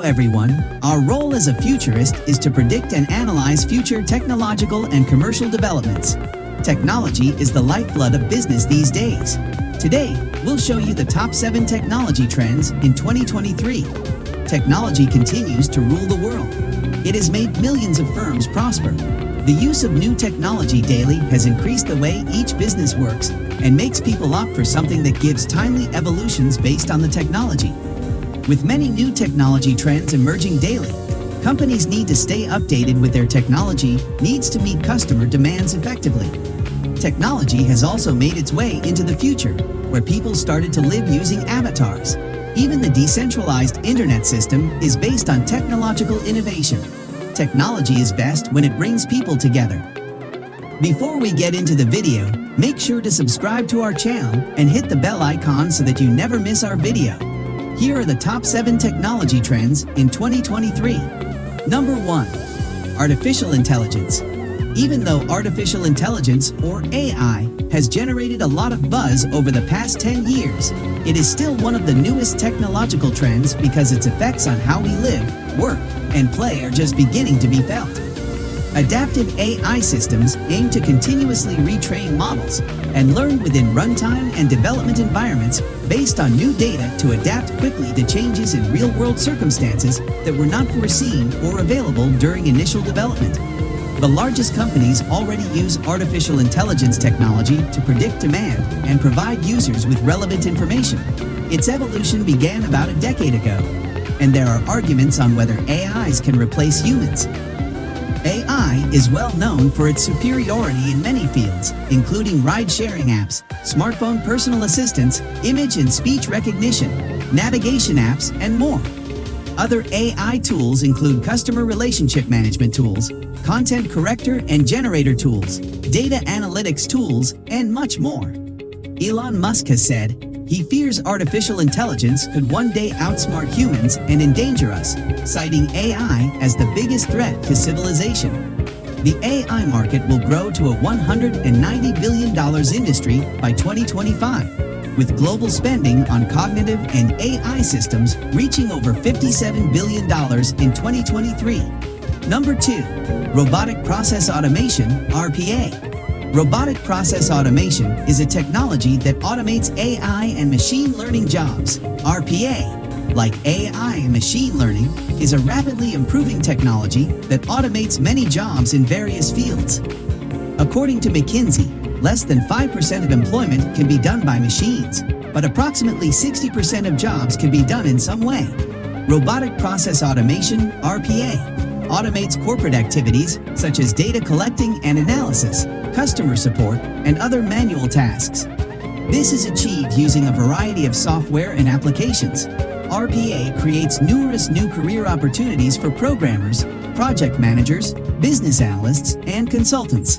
everyone. Our role as a futurist is to predict and analyze future technological and commercial developments. Technology is the lifeblood of business these days. Today, we'll show you the top 7 technology trends in 2023. Technology continues to rule the world. It has made millions of firms prosper. The use of new technology daily has increased the way each business works and makes people opt for something that gives timely evolutions based on the technology. With many new technology trends emerging daily, companies need to stay updated with their technology needs to meet customer demands effectively. Technology has also made its way into the future, where people started to live using avatars. Even the decentralized internet system is based on technological innovation. Technology is best when it brings people together. Before we get into the video, make sure to subscribe to our channel and hit the bell icon so that you never miss our video. Here are the top 7 technology trends in 2023. Number 1. Artificial intelligence. Even though artificial intelligence, or AI, has generated a lot of buzz over the past 10 years, it is still one of the newest technological trends because its effects on how we live, work, and play are just beginning to be felt. Adaptive AI systems aim to continuously retrain models and learn within runtime and development environments based on new data to adapt quickly to changes in real-world circumstances that were not foreseen or available during initial development. The largest companies already use artificial intelligence technology to predict demand and provide users with relevant information. Its evolution began about a decade ago, and there are arguments on whether AIs can replace humans. AI is well known for its superiority in many fields, including ride-sharing apps, smartphone personal assistants, image and speech recognition, navigation apps, and more. Other AI tools include customer relationship management tools, content corrector and generator tools, data analytics tools, and much more. Elon Musk has said, he fears artificial intelligence could one day outsmart humans and endanger us, citing AI as the biggest threat to civilization. The AI market will grow to a $190 billion industry by 2025, with global spending on cognitive and AI systems reaching over $57 billion in 2023. Number 2. Robotic Process Automation, RPA. Robotic process automation is a technology that automates AI and machine learning jobs. RPA, like AI and machine learning, is a rapidly improving technology that automates many jobs in various fields. According to McKinsey, less than 5% of employment can be done by machines, but approximately 60% of jobs can be done in some way. Robotic process automation, RPA, automates corporate activities such as data collecting and analysis, customer support, and other manual tasks. This is achieved using a variety of software and applications. RPA creates numerous new career opportunities for programmers, project managers, business analysts, and consultants.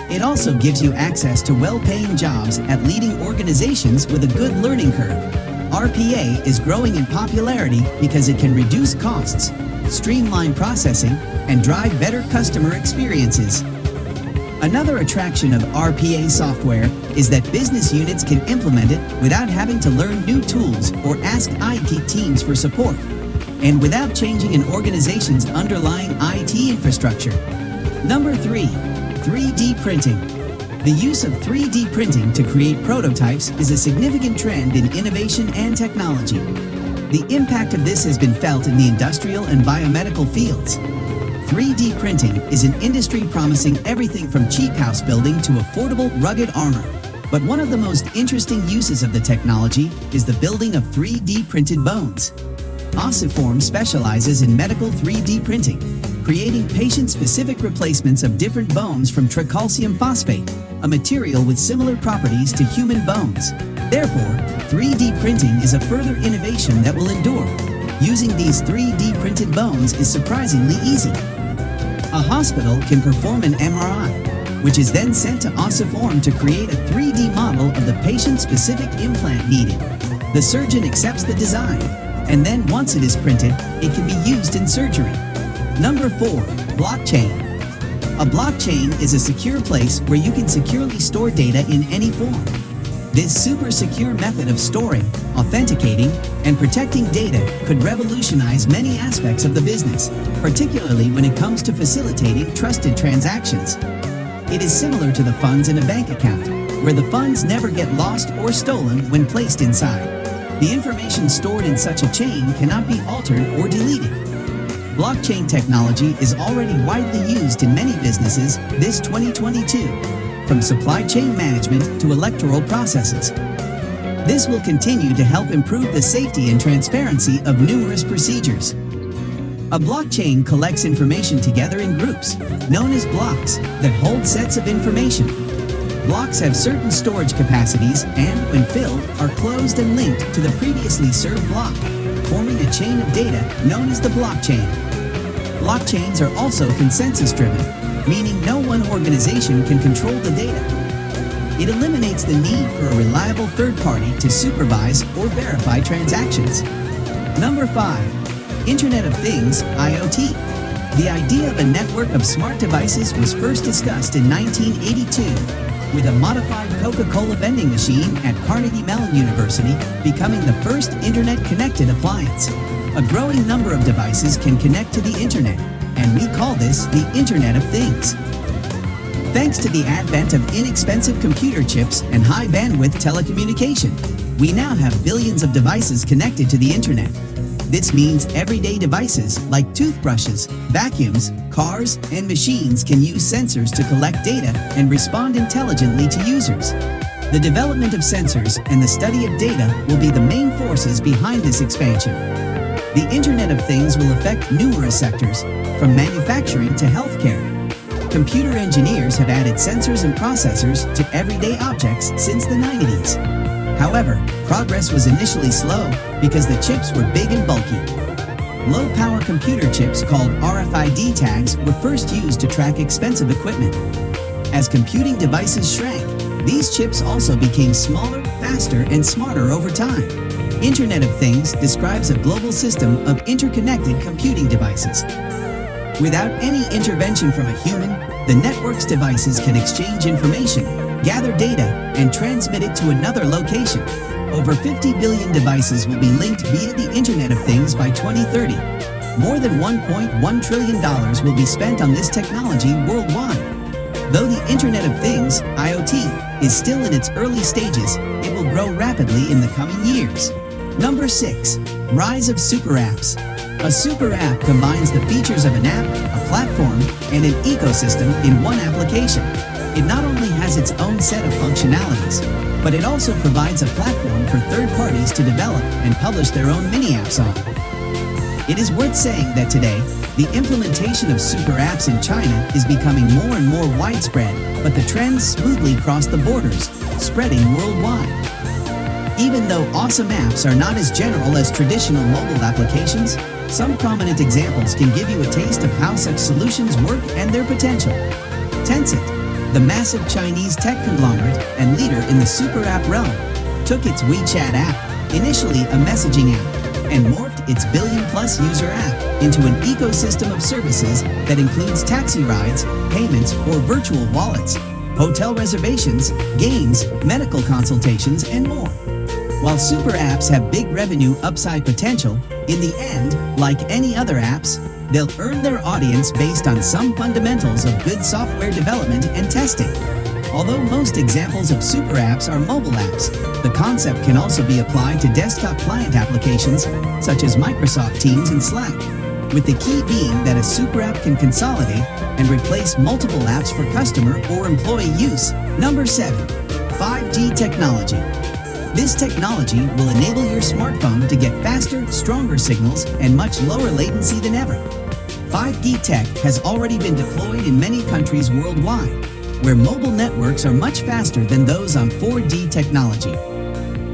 It also gives you access to well-paying jobs at leading organizations with a good learning curve. RPA is growing in popularity because it can reduce costs, streamline processing, and drive better customer experiences. Another attraction of RPA software is that business units can implement it without having to learn new tools or ask IT teams for support, and without changing an organization's underlying IT infrastructure. Number 3. 3D printing. The use of 3D printing to create prototypes is a significant trend in innovation and technology. The impact of this has been felt in the industrial and biomedical fields. 3D printing is an industry promising everything from cheap house building to affordable, rugged armor. But one of the most interesting uses of the technology is the building of 3D printed bones. Ossiform specializes in medical 3D printing, creating patient-specific replacements of different bones from tricalcium phosphate, a material with similar properties to human bones. Therefore, 3D printing is a further innovation that will endure. Using these 3D printed bones is surprisingly easy. A hospital can perform an MRI, which is then sent to Ossiform to create a 3D model of the patient-specific implant needed. The surgeon accepts the design, and then once it is printed, it can be used in surgery. Number 4. Blockchain. A blockchain is a secure place where you can securely store data in any form. This super secure method of storing, authenticating, and protecting data could revolutionize many aspects of the business, particularly when it comes to facilitating trusted transactions. It is similar to the funds in a bank account, where the funds never get lost or stolen when placed inside. The information stored in such a chain cannot be altered or deleted. Blockchain technology is already widely used in many businesses this 2022, from supply chain management to electoral processes. This will continue to help improve the safety and transparency of numerous procedures. A blockchain collects information together in groups, known as blocks, that hold sets of information. Blocks have certain storage capacities and, when filled, are closed and linked to the previously served block, forming a chain of data known as the blockchain. Blockchains are also consensus-driven, meaning no one organization can control the data. It eliminates the need for a reliable third party to supervise or verify transactions. Number 5. Internet of Things, IoT. The idea of a network of smart devices was first discussed in 1982, with a modified Coca-Cola vending machine at Carnegie Mellon University becoming the first internet-connected appliance. A growing number of devices can connect to the internet, and we call this the Internet of Things. Thanks to the advent of inexpensive computer chips and high-bandwidth telecommunication, we now have billions of devices connected to the internet. This means everyday devices like toothbrushes, vacuums, cars, and machines can use sensors to collect data and respond intelligently to users. The development of sensors and the study of data will be the main forces behind this expansion. The Internet of Things will affect numerous sectors, from manufacturing to healthcare. Computer engineers have added sensors and processors to everyday objects since the 90s. However, progress was initially slow because the chips were big and bulky. Low-power computer chips called RFID tags were first used to track expensive equipment. As computing devices shrank, these chips also became smaller, faster, and smarter over time. Internet of Things describes a global system of interconnected computing devices. Without any intervention from a human, the network's devices can exchange information, gather data, and transmit it to another location. Over 50 billion devices will be linked via the Internet of Things by 2030. More than $1.1 trillion will be spent on this technology worldwide. Though the Internet of Things, IoT, is still in its early stages, it will grow rapidly in the coming years. Number 6. Rise of Super Apps. A super app combines the features of an app, a platform, and an ecosystem in one application. It not only has its own set of functionalities, but it also provides a platform for third parties to develop and publish their own mini-apps on. It is worth saying that today, the implementation of super apps in China is becoming more and more widespread, but the trends smoothly cross the borders, spreading worldwide. Even though awesome apps are not as general as traditional mobile applications, some prominent examples can give you a taste of how such solutions work and their potential. Tencent, the massive Chinese tech conglomerate and leader in the super app realm, took its WeChat app, initially a messaging app, and morphed its billion-plus user app into an ecosystem of services that includes taxi rides, payments or virtual wallets, hotel reservations, games, medical consultations, and more. While super apps have big revenue upside potential, in the end, like any other apps, they'll earn their audience based on some fundamentals of good software development and testing. Although most examples of super apps are mobile apps, the concept can also be applied to desktop client applications such as Microsoft Teams and Slack, with the key being that a super app can consolidate and replace multiple apps for customer or employee use. Number 7. 5G technology. This technology will enable your smartphone to get faster, stronger signals and much lower latency than ever. 5G tech has already been deployed in many countries worldwide, where mobile networks are much faster than those on 4G technology.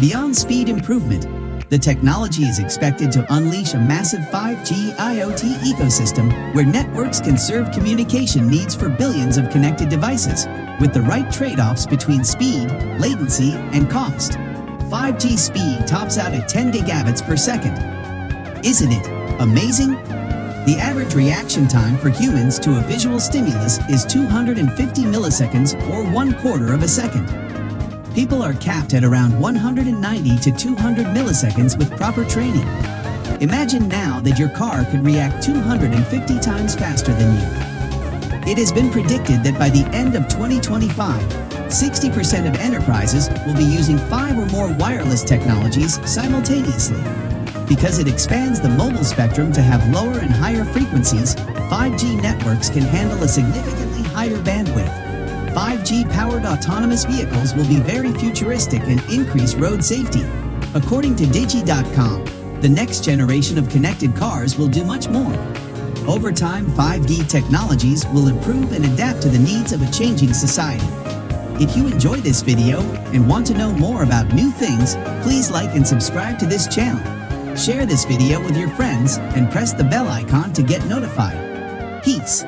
Beyond speed improvement, the technology is expected to unleash a massive 5G IoT ecosystem where networks can serve communication needs for billions of connected devices, with the right trade-offs between speed, latency, and cost. 5G speed tops out at 10 gigabits per second. Isn't it amazing? The average reaction time for humans to a visual stimulus is 250 milliseconds or 1/4 of a second. People are capped at around 190 to 200 milliseconds with proper training. Imagine now that your car could react 250 times faster than you. It has been predicted that by the end of 2025, 60% of enterprises will be using 5 or more wireless technologies simultaneously. Because it expands the mobile spectrum to have lower and higher frequencies, 5G networks can handle a significantly higher bandwidth. 5G-powered autonomous vehicles will be very futuristic and increase road safety. According to Digi.com, the next generation of connected cars will do much more. Over time, 5G technologies will improve and adapt to the needs of a changing society. If you enjoyed this video and want to know more about new things, please like and subscribe to this channel. Share this video with your friends and press the bell icon to get notified. Peace.